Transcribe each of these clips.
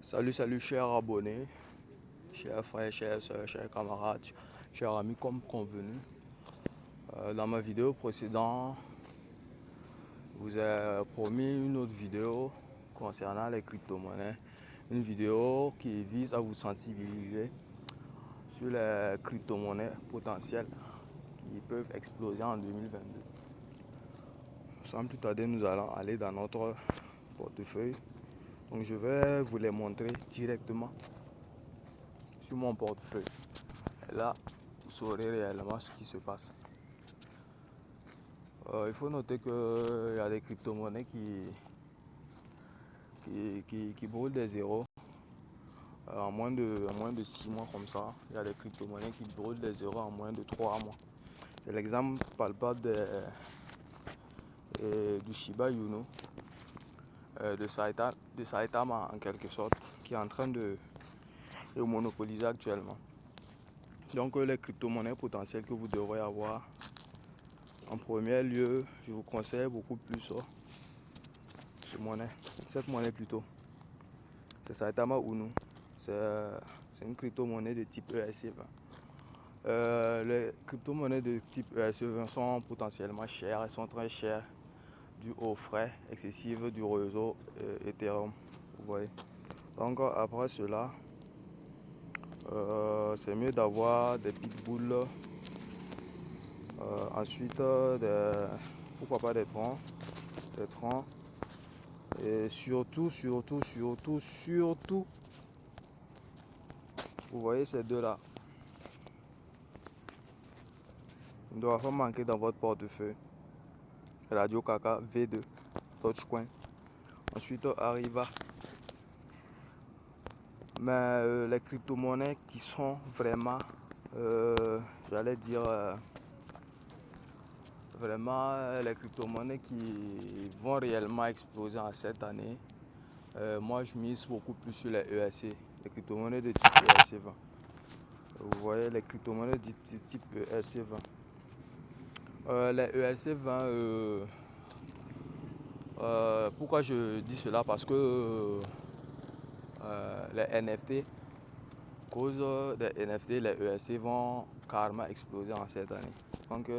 Salut chers abonnés, chers frères, chers soeurs, chers camarades, chers amis comme convenu. Dans ma vidéo précédente, je vous ai promis une autre vidéo concernant les crypto-monnaies. Une vidéo qui vise à vous sensibiliser sur les crypto-monnaies potentielles qui peuvent exploser en 2022. Sans plus tarder, nous allons aller dans notre portefeuille. Donc je vais vous les montrer directement sur mon portefeuille. Et là, vous saurez réellement ce qui se passe. Il faut noter qu'il y a des crypto-monnaies qui brûlent des zéros en moins de 6 mois comme ça. Il y a des crypto-monnaies qui brûlent des zéros en moins de 3 mois. C'est l'exemple palpable du Shiba Inu, de Saitama en quelque sorte, qui est en train de monopoliser actuellement. Donc les crypto-monnaies potentielles que vous devrez avoir, en premier lieu, je vous conseille beaucoup plus cette monnaie plutôt. C'est Saitama Inu. C'est une crypto-monnaie de type ERC20. Les crypto-monnaies de type ERC20 sont potentiellement chères, elles sont très chères dû aux frais excessifs du réseau Ethereum. Vous voyez. Donc après cela, c'est mieux d'avoir des pitbulls. Ensuite, pourquoi pas des troncs. Et surtout, vous voyez ces deux-là. Il ne doit pas manquer dans votre portefeuille. Radio Kaka V2, Dogecoin. Ensuite, Arriva. Mais les crypto-monnaies qui sont vraiment, j'allais dire, vraiment les crypto-monnaies qui vont réellement exploser en cette année, moi je mise beaucoup plus sur les ERC, les crypto-monnaies de type ERC20. Vous voyez les crypto-monnaies de type ERC20. Les ERC20, pourquoi je dis cela? Parce que les NFT, à cause des NFT, les ERC vont carrément exploser en cette année. Donc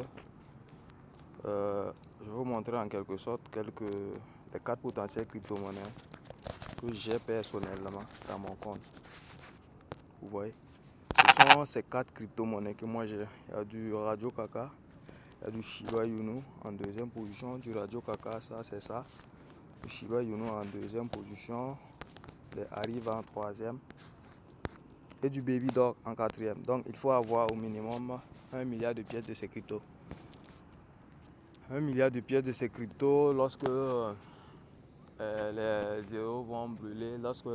je vais vous montrer en quelque sorte les 4 potentielles crypto-monnaies que j'ai personnellement dans mon compte. Vous voyez, ce sont ces 4 crypto-monnaies que moi j'ai. Il y a du Radio Kaka, il y a du Shiba Inu en deuxième position, du Radio Kaka, ça c'est ça. Du Shiba Inu en deuxième position, les Arriva en troisième et du Baby Dog en quatrième. Donc il faut avoir au minimum 1 milliard de pièces de ces cryptos. 1 milliard de pièces de ces cryptos lorsque les zéros vont brûler, lorsque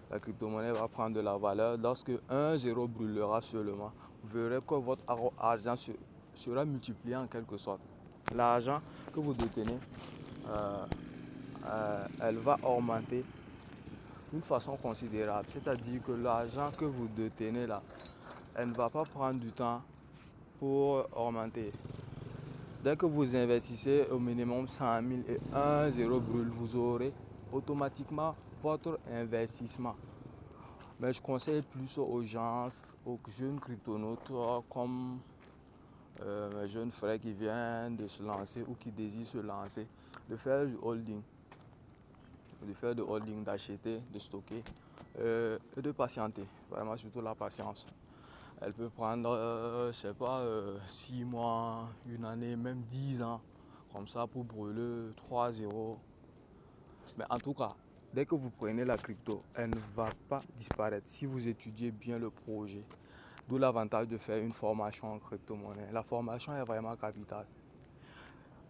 la crypto-monnaie va prendre de la valeur, lorsque un zéro brûlera seulement, vous verrez que votre argent sera multiplié en quelque sorte. L'argent que vous détenez, elle va augmenter d'une façon considérable. C'est-à-dire que l'argent que vous détenez là, elle ne va pas prendre du temps pour augmenter. Dès que vous investissez au minimum 100 000 et 1 zéro brûle, vous aurez automatiquement votre investissement. Mais je conseille plus aux gens, aux jeunes cryptonautes comme mes jeunes frères qui viennent de se lancer ou qui désirent se lancer, de faire du holding. D'acheter, de stocker et de patienter. Vraiment surtout la patience. Elle peut prendre, je sais pas, 6 mois, une année, même 10 ans, comme ça pour brûler 3 zéros. Mais en tout cas, dès que vous prenez la crypto, elle ne va pas disparaître si vous étudiez bien le projet. D'où l'avantage de faire une formation en crypto-monnaie. La formation est vraiment capitale.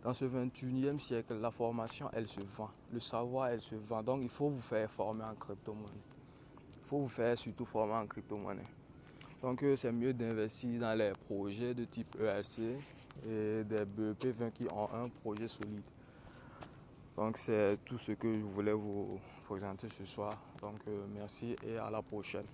Dans ce 21e siècle, la formation, elle se vend. Le savoir, elle se vend. Donc, il faut vous faire former en crypto-monnaie. Il faut vous faire surtout former en crypto-monnaie. Donc, c'est mieux d'investir dans les projets de type ERC et des BEP20 qui ont un projet solide. Donc, c'est tout ce que je voulais vous présenter ce soir. Donc, merci et à la prochaine.